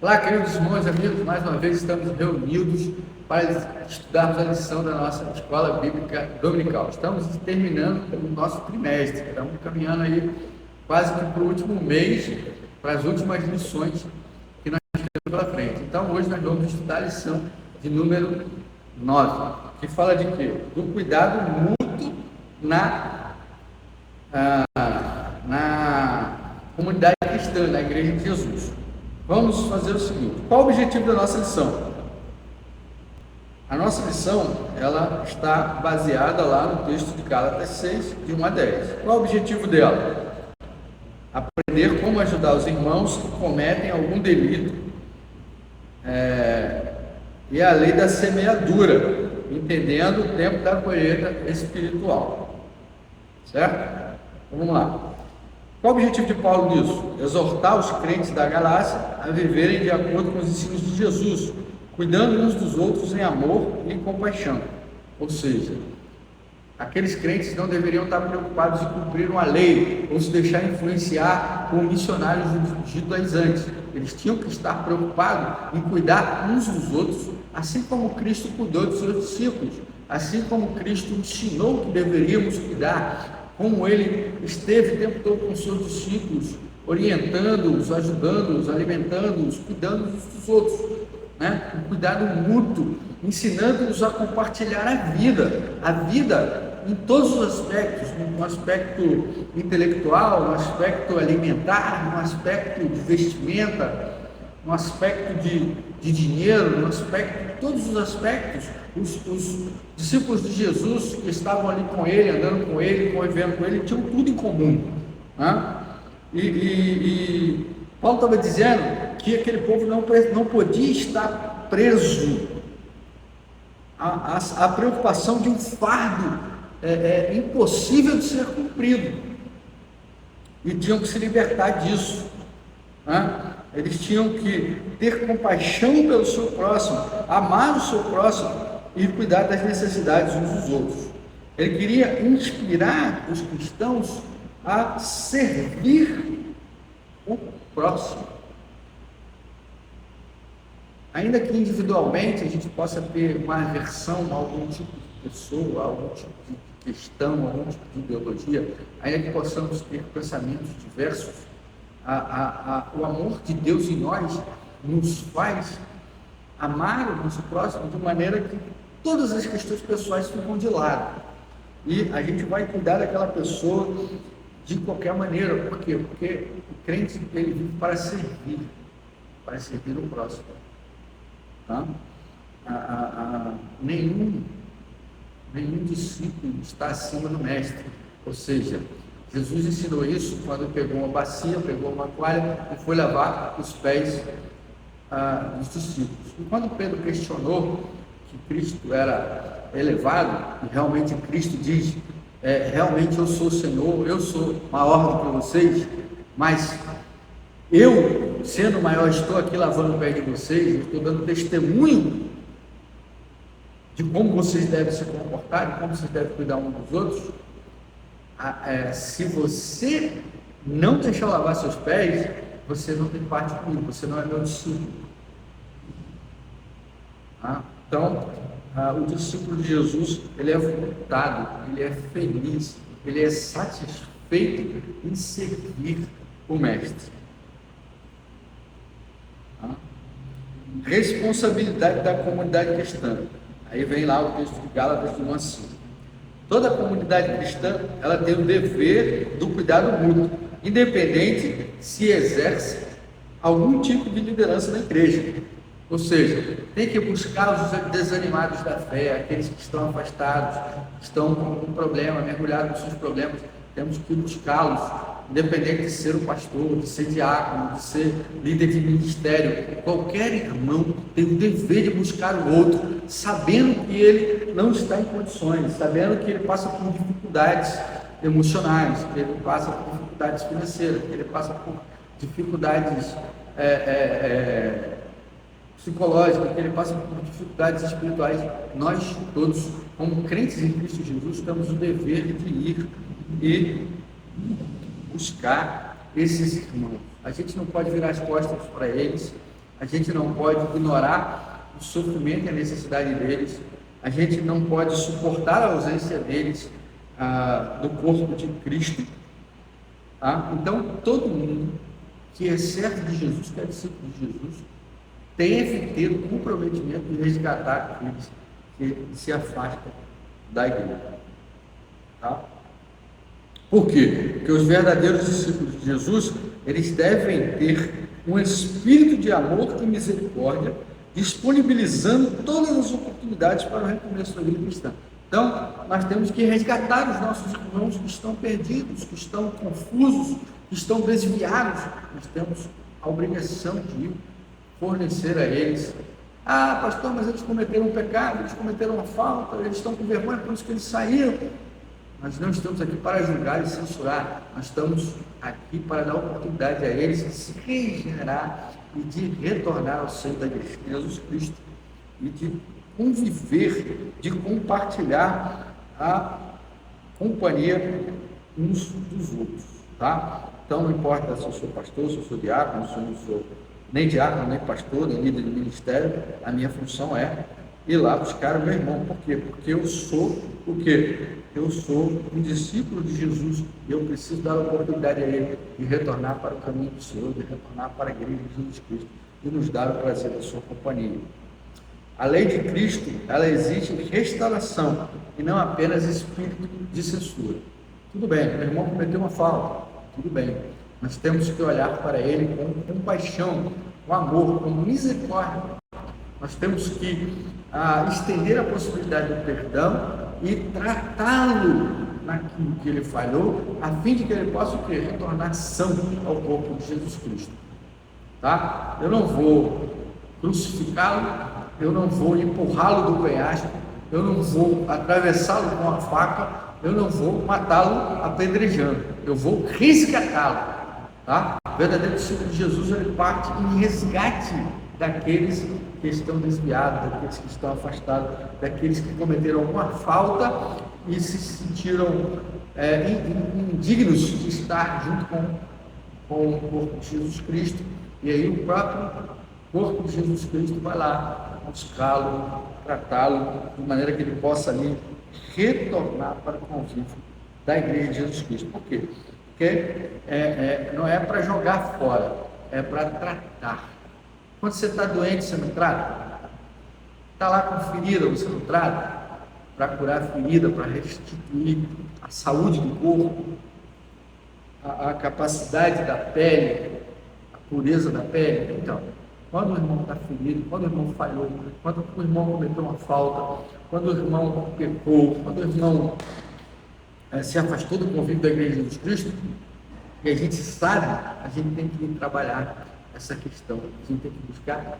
Olá, queridos irmãos e amigos, mais uma vez estamos reunidos para estudarmos a lição da nossa Escola Bíblica Dominical. Estamos terminando o nosso trimestre, estamos caminhando aí quase que para o último mês, para as últimas lições que nós temos pela frente. Então, hoje nós vamos estudar a lição de número 9, que fala de quê? Do cuidado mútuo na comunidade cristã, na Igreja de Jesus. Vamos fazer o seguinte: qual o objetivo da nossa lição? A nossa lição, ela está baseada lá no texto de Gálatas 6, de 1 a 10. Qual o objetivo dela? Aprender como ajudar os irmãos que cometem algum delito e a lei da semeadura, entendendo o tempo da colheita espiritual. Certo? Vamos lá. Qual o objetivo de Paulo nisso? Exortar os crentes da Galácia a viverem de acordo com os ensinos de Jesus, cuidando uns dos outros em amor e em compaixão. Ou seja, aqueles crentes não deveriam estar preocupados em cumprir uma lei ou se deixar influenciar por missionários judaizantes. Eles tinham que estar preocupados em cuidar uns dos outros, assim como Cristo cuidou dos seus discípulos, assim como Cristo ensinou que deveríamos cuidar, como ele esteve o tempo todo com seus discípulos, orientando-os, ajudando-os, alimentando-os, cuidando uns dos outros, né? Um cuidado mútuo, ensinando-os a compartilhar a vida em todos os aspectos, no aspecto intelectual, no aspecto alimentar, no aspecto de vestimenta, no aspecto de dinheiro, no aspecto de todos os aspectos. Os discípulos de Jesus que estavam ali com ele, andando com ele, convivendo com ele, tinham tudo em comum, né? E Paulo estava dizendo que aquele povo não podia estar preso à preocupação de um fardo impossível de ser cumprido, e tinham que se libertar disso, né? Eles tinham que ter compaixão pelo seu próximo, amar o seu próximo e cuidar das necessidades uns dos outros. Ele queria inspirar os cristãos a servir o próximo. Ainda que individualmente a gente possa ter uma aversão a algum tipo de pessoa, a algum tipo de questão, a algum tipo de ideologia, ainda que possamos ter pensamentos diversos, o amor de Deus em nós nos faz amar o nosso próximo de maneira que todas as questões pessoais ficam de lado, e a gente vai cuidar daquela pessoa de qualquer maneira. Por quê? Porque o crente, ele vive para servir o próximo, tá? Nenhum discípulo está acima do mestre. Ou seja, Jesus ensinou isso quando pegou uma bacia, pegou uma toalha e foi lavar os pés dos discípulos. E quando Pedro questionou que Cristo era elevado, e realmente Cristo diz, realmente eu sou o Senhor, eu sou maior do que vocês, mas eu, sendo maior, estou aqui lavando o pé de vocês, estou dando testemunho de como vocês devem se comportar, de como vocês devem cuidar uns dos outros. Se você não deixar lavar seus pés, você não tem parte comigo, você não é meu discípulo. Então, o discípulo de Jesus, ele é voltado, ele é feliz, ele é satisfeito em servir o mestre. Responsabilidade da comunidade cristã. Aí vem lá o texto de Gálatas de 1 a 5. Toda a comunidade cristã, ela tem o dever do cuidado mútuo, independente se exerce algum tipo de liderança na igreja. Ou seja, tem que buscar os desanimados da fé, aqueles que estão afastados, que estão com algum problema, mergulhados nos seus problemas. Temos que buscá-los, independente de ser um pastor, de ser diácono, de ser líder de ministério. Qualquer irmão tem o dever de buscar o outro, sabendo que ele não está em condições, sabendo que ele passa por dificuldades emocionais, que ele passa por dificuldades financeiras, que ele passa por dificuldades psicológicas, que ele passa por dificuldades espirituais. Nós todos, como crentes em Cristo Jesus, temos o dever de ir e buscar esses irmãos. A gente não pode virar as costas para eles, a gente não pode ignorar o sofrimento e a necessidade deles, a gente não pode suportar a ausência deles do corpo de Cristo. Tá? Então, todo mundo que é servo de Jesus, que é discípulo de Jesus, tem que ter o comprometimento de resgatar aqueles que se afastam da igreja. Tá? Por quê? Porque os verdadeiros discípulos de Jesus, eles devem ter um espírito de amor e misericórdia, disponibilizando todas as oportunidades para o recomeço da vida cristã. Então, nós temos que resgatar os nossos irmãos que estão perdidos, que estão confusos, que estão desviados. Nós temos a obrigação de fornecer a eles. Ah, pastor, mas eles cometeram um pecado, eles cometeram uma falta, eles estão com vergonha, por isso que eles saíram. Nós não estamos aqui para julgar e censurar, nós estamos aqui para dar oportunidade a eles de se regenerar e de retornar ao seio da igreja de Jesus Cristo e de conviver, de compartilhar a companhia uns dos outros, tá? Então, não importa se eu sou pastor, se eu sou diácono, se eu não sou nem diácono, nem pastor, nem líder de ministério, a minha função é ir lá buscar o meu irmão. Por quê? Porque eu sou o quê? Eu sou um discípulo de Jesus e eu preciso dar a oportunidade a ele de retornar para o caminho do Senhor, de retornar para a igreja de Jesus Cristo e nos dar o prazer da sua companhia. A lei de Cristo, ela exige restauração e não apenas espírito de censura. Tudo bem, meu irmão cometeu uma falta, tudo bem. Nós temos que olhar para ele com compaixão, com amor, com misericórdia. Nós temos que estender a possibilidade do perdão e tratá-lo naquilo que ele falhou, a fim de que ele possa o quê? Retornar são ao corpo de Jesus Cristo. Tá? Eu não vou crucificá-lo, eu não vou empurrá-lo do penhasco, eu não vou atravessá-lo com a faca, eu não vou matá-lo apedrejando, eu vou resgatá-lo. Tá? O verdadeiro discípulo de Jesus, ele parte em resgate daqueles que estão desviados, daqueles que estão afastados, daqueles que cometeram alguma falta e se sentiram indignos de estar junto com o corpo de Jesus Cristo. E aí o próprio corpo de Jesus Cristo vai lá buscá-lo, tratá-lo, de maneira que ele possa ali retornar para o convívio da igreja de Jesus Cristo. Por quê? Porque não é para jogar fora, é para tratar. Quando você está doente, você não trata? Está lá com ferida, você não trata? Para curar a ferida, para restituir a saúde do corpo, a capacidade da pele, a pureza da pele. Então, quando o irmão está ferido, quando o irmão falhou, quando o irmão cometeu uma falta, quando o irmão pecou, quando o irmão se afastou do convívio da igreja de Jesus Cristo, e a gente sabe, a gente tem que trabalhar essa questão, a gente tem que buscar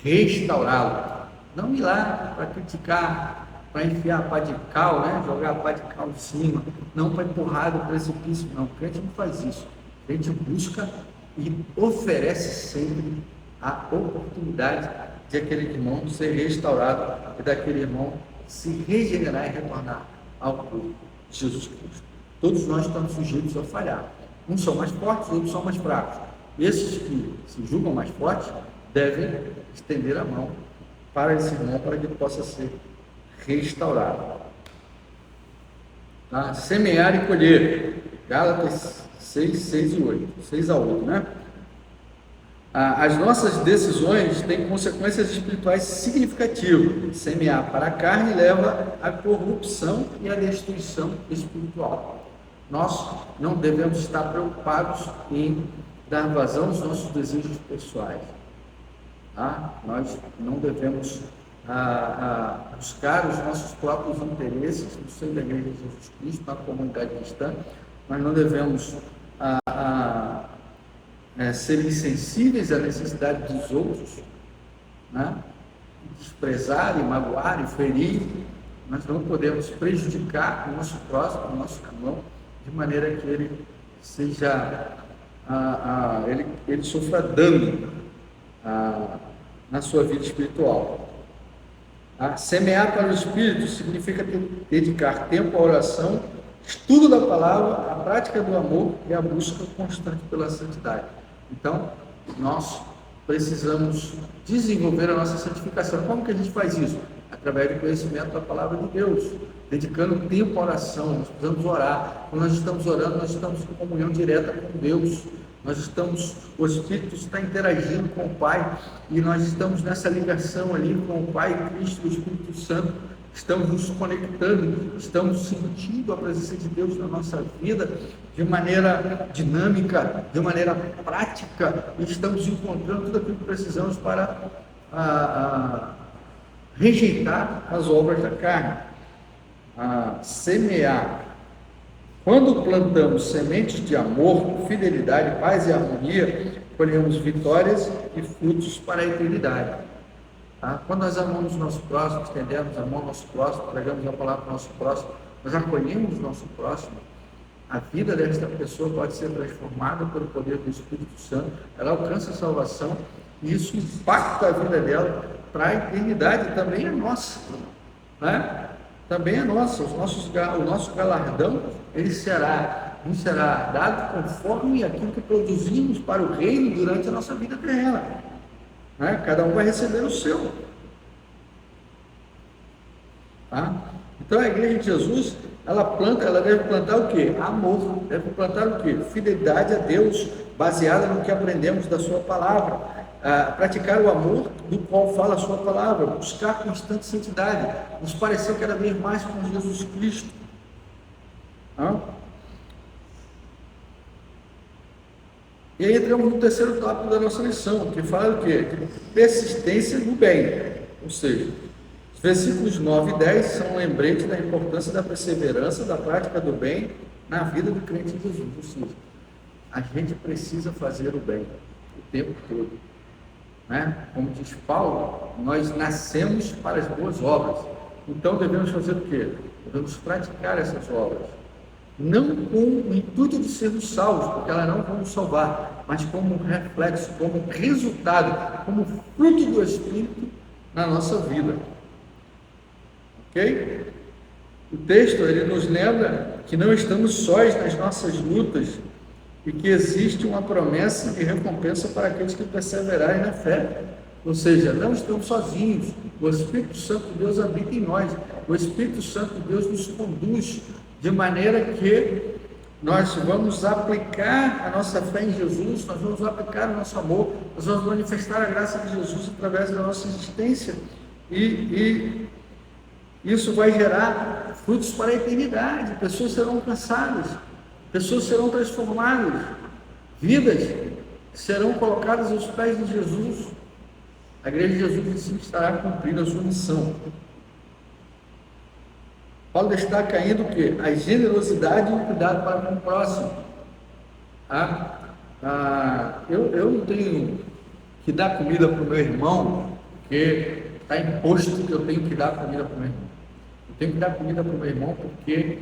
restaurá-lo, não ir lá para criticar, para enfiar a pá de cal, né? Jogar a pá de cal em cima, não para empurrar do precipício, não. O crente não faz isso, o crente busca e oferece sempre a oportunidade de aquele irmão ser restaurado e daquele irmão se regenerar e retornar ao corpo de Jesus Cristo. Todos nós estamos sujeitos a falhar, uns são mais fortes, outros são mais fracos. Esses que se julgam mais fortes devem estender a mão para esse irmão para que ele possa ser restaurado. Tá? Semear e colher. Gálatas 6, 6 e 8. 6 a 8, né? As nossas decisões têm consequências espirituais significativas. Semear para a carne leva à corrupção e à destruição espiritual. Nós não devemos estar preocupados em dar vazão aos nossos desejos pessoais. Tá? Nós não devemos buscar os nossos próprios interesses no seio da igreja de Jesus Cristo, na comunidade cristã. Nós não devemos ser insensíveis à necessidade dos outros, né? Desprezar e magoar e ferir. Nós não podemos prejudicar o nosso próximo, o nosso irmão, de maneira que ele seja ele sofra dano na sua vida espiritual. Semear para o Espírito significa dedicar tempo à oração, estudo da palavra, a prática do amor e a busca constante pela santidade. Então, nós precisamos desenvolver a nossa santificação. Como que a gente faz isso? Através do conhecimento da palavra de Deus, dedicando tempo à oração. Nós precisamos orar. Quando nós estamos orando, nós estamos em comunhão direta com Deus. O Espírito está interagindo com o Pai, e nós estamos nessa ligação ali com o Pai, Cristo e o Espírito Santo. Estamos nos conectando, estamos sentindo a presença de Deus na nossa vida de maneira dinâmica, de maneira prática, e estamos encontrando tudo aquilo que precisamos para rejeitar as obras da carne, semear. Quando plantamos sementes de amor, fidelidade, paz e harmonia, colhemos vitórias e frutos para a eternidade. Quando nós amamos o nosso próximo, estendemos a mão ao nosso próximo, pregamos a palavra ao nosso próximo, nós acolhemos o nosso próximo, a vida desta pessoa pode ser transformada pelo poder do Espírito Santo, ela alcança a salvação, e isso impacta a vida dela para a eternidade. Também é nossa, né? Também é nossa. O nosso galardão, nos será dado conforme aquilo que produzimos para o reino durante a nossa vida terrena. Cada um vai receber o seu. Então a igreja de Jesus, ela deve plantar o quê? Amor. Deve plantar o quê? Fidelidade a Deus, baseada no que aprendemos da sua palavra. Praticar o amor do qual fala a sua palavra, buscar constante santidade, nos parecer cada vez mais com Jesus Cristo. E aí entramos no terceiro tópico da nossa lição, que fala do quê? De persistência no bem. Ou seja, os versículos 9 e 10 são um lembrete da importância da perseverança, da prática do bem na vida do crente em Jesus. Ou seja, a gente precisa fazer o bem o tempo todo. Como diz Paulo, nós nascemos para as boas obras. Então devemos fazer o quê? Devemos praticar essas obras. Não com o intuito de sermos salvos, porque elas não vão nos salvar, mas como reflexo, como resultado, como fruto do Espírito na nossa vida. Ok? O texto, ele nos lembra que não estamos sós nas nossas lutas e que existe uma promessa de recompensa para aqueles que perseverarem na fé. Ou seja, não estamos sozinhos. O Espírito Santo de Deus habita em nós. O Espírito Santo de Deus nos conduz de maneira que nós vamos aplicar a nossa fé em Jesus, nós vamos aplicar o nosso amor, nós vamos manifestar a graça de Jesus através da nossa existência, e isso vai gerar frutos para a eternidade. Pessoas serão alcançadas, pessoas serão transformadas, vidas serão colocadas aos pés de Jesus. A igreja de Jesus assim estará cumprindo a sua missão. Paulo destaca ainda o quê? A generosidade e o cuidado para com o próximo. Eu não tenho que dar comida para o meu irmão, porque está imposto que eu tenho que dar comida para o meu irmão. Eu tenho que dar comida para o meu irmão porque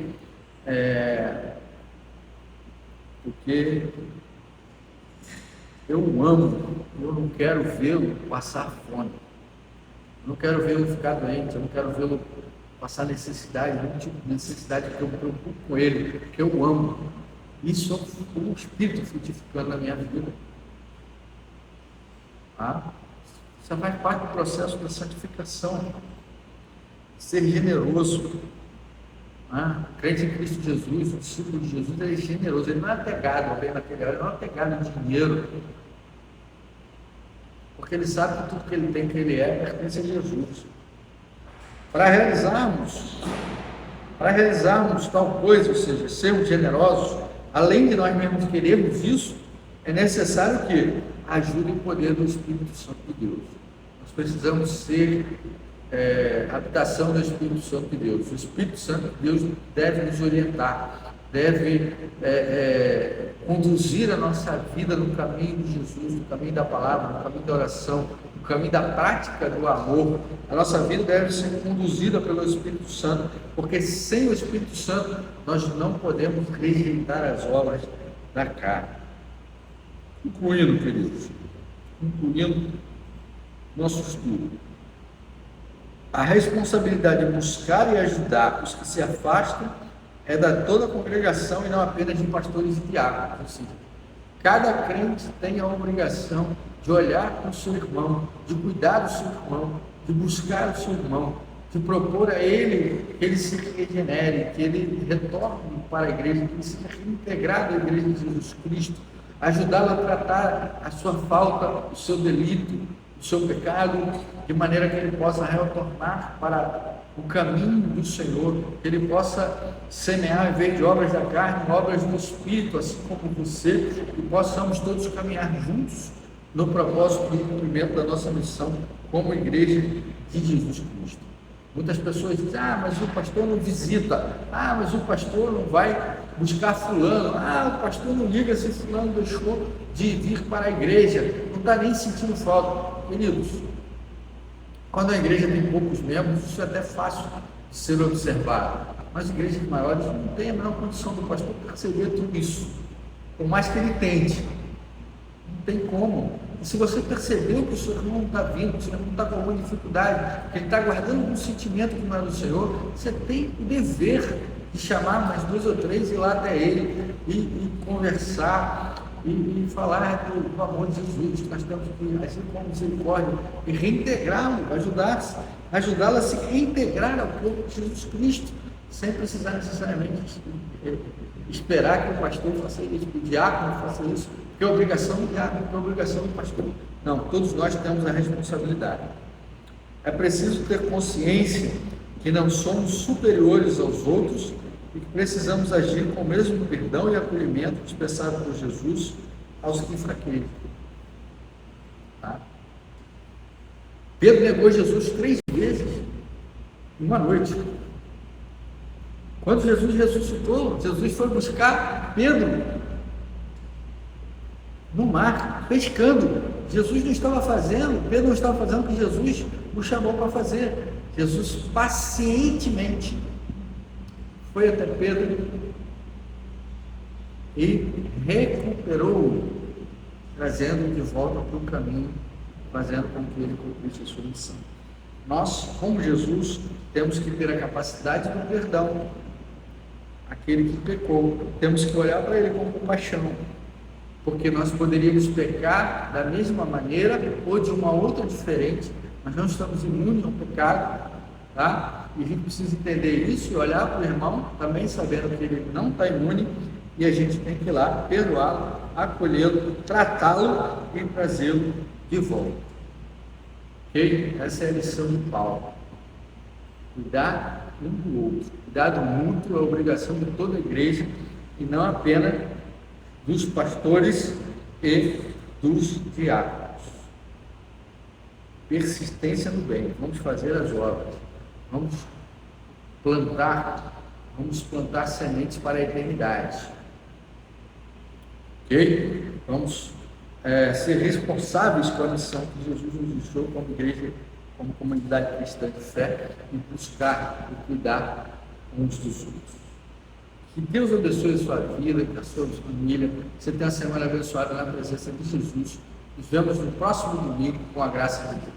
eu o amo, eu não quero vê-lo passar fome, eu não quero vê-lo ficar doente, eu não quero vê-lo passar necessidade, nenhum tipo de necessidade, que eu me preocupo com ele, que eu o amo. Isso é o Espírito frutificando na minha vida. Isso faz parte do processo da santificação. Ser generoso. Crente em Cristo Jesus, o discípulo de Jesus, ele é generoso, ele não é apegado ao bem material, ele não é apegado ao dinheiro, porque ele sabe que tudo que ele tem, que ele é, pertence a Jesus. Para realizarmos tal coisa, ou seja, sermos generosos, além de nós mesmos querermos isso, é necessário que ajude o poder do Espírito Santo de Deus. Nós precisamos ser habitação do Espírito Santo de Deus. O Espírito Santo de Deus deve nos orientar, deve conduzir a nossa vida no caminho de Jesus, no caminho da palavra, no caminho da oração, no caminho da prática do amor. A nossa vida deve ser conduzida pelo Espírito Santo, porque sem o Espírito Santo nós não podemos rejeitar as obras da carne. Concluindo, queridos, nosso estudo. A responsabilidade de buscar e ajudar os que se afastam é da toda a congregação e não apenas de pastores e diáconos. Ou seja, cada crente tem a obrigação de olhar para o seu irmão, de cuidar do seu irmão, de buscar o seu irmão, de propor a ele que ele se regenere, que ele retorne para a igreja, que ele seja reintegrado à igreja de Jesus Cristo, ajudá-lo a tratar a sua falta, o seu delito, o seu pecado, de maneira que ele possa retornar para o caminho do Senhor, que ele possa semear, em vez de obras da carne, obras do Espírito, assim como você, e possamos todos caminhar juntos no propósito do cumprimento da nossa missão como igreja de Jesus Cristo. Muitas pessoas dizem, mas o pastor não visita, mas o pastor não vai buscar fulano, o pastor não liga se fulano deixou de vir para a igreja, não está nem sentindo falta. Queridos, quando a igreja tem poucos membros, isso é até fácil de ser observado, mas igrejas maiores não têm a menor condição do pastor perceber tudo isso, por mais que ele tente, não tem como. E se você percebeu que o seu irmão não está vindo, que o seu irmão está com alguma dificuldade, que ele está guardando um sentimento que não é do Senhor, você tem o dever de chamar mais 2 ou 3 e ir lá até ele e conversar e falar do amor de Jesus, que nós temos que agir com misericórdia e reintegrá-lo, ajudá-lo a se reintegrar ao corpo de Jesus Cristo, sem precisar necessariamente esperar que o pastor faça isso, que o diácono faça isso, que é obrigação do diácono, que é obrigação do pastor. Não, todos nós temos a responsabilidade. É preciso ter consciência que não somos superiores aos outros e que precisamos agir com o mesmo perdão e acolhimento dispensado por Jesus aos que enfraquecem. Tá? Pedro negou Jesus 3 vezes em uma noite. Quando Jesus ressuscitou, Jesus foi buscar Pedro no mar, pescando. Jesus não estava fazendo, Pedro não estava fazendo o que Jesus o chamou para fazer. Jesus pacientemente foi até Pedro e recuperou-o, trazendo de volta para o caminho, fazendo com que ele cumprisse a sua missão. Nós, como Jesus, temos que ter a capacidade do perdão. Aquele que pecou, temos que olhar para ele com compaixão, porque nós poderíamos pecar da mesma maneira ou de uma outra diferente, mas não estamos imunes ao pecado, tá? E a gente precisa entender isso e olhar para o irmão também sabendo que ele não está imune, e a gente tem que ir lá perdoá-lo, acolhê-lo, tratá-lo e trazê-lo de volta. Ok? Essa é a lição de Paulo. Cuidar um do outro. Cuidado mútuo é a obrigação de toda a igreja e não apenas dos pastores e dos diáconos. Persistência no bem. Vamos fazer as obras. Vamos plantar sementes para a eternidade. Ok? Vamos ser responsáveis com a missão que Jesus nos deixou como igreja, como comunidade cristã de fé, e buscar e cuidar uns dos outros. Que Deus abençoe a sua vida, a sua família. Você tenha uma semana abençoada na presença de Jesus. Nos vemos no próximo domingo com a graça de Deus.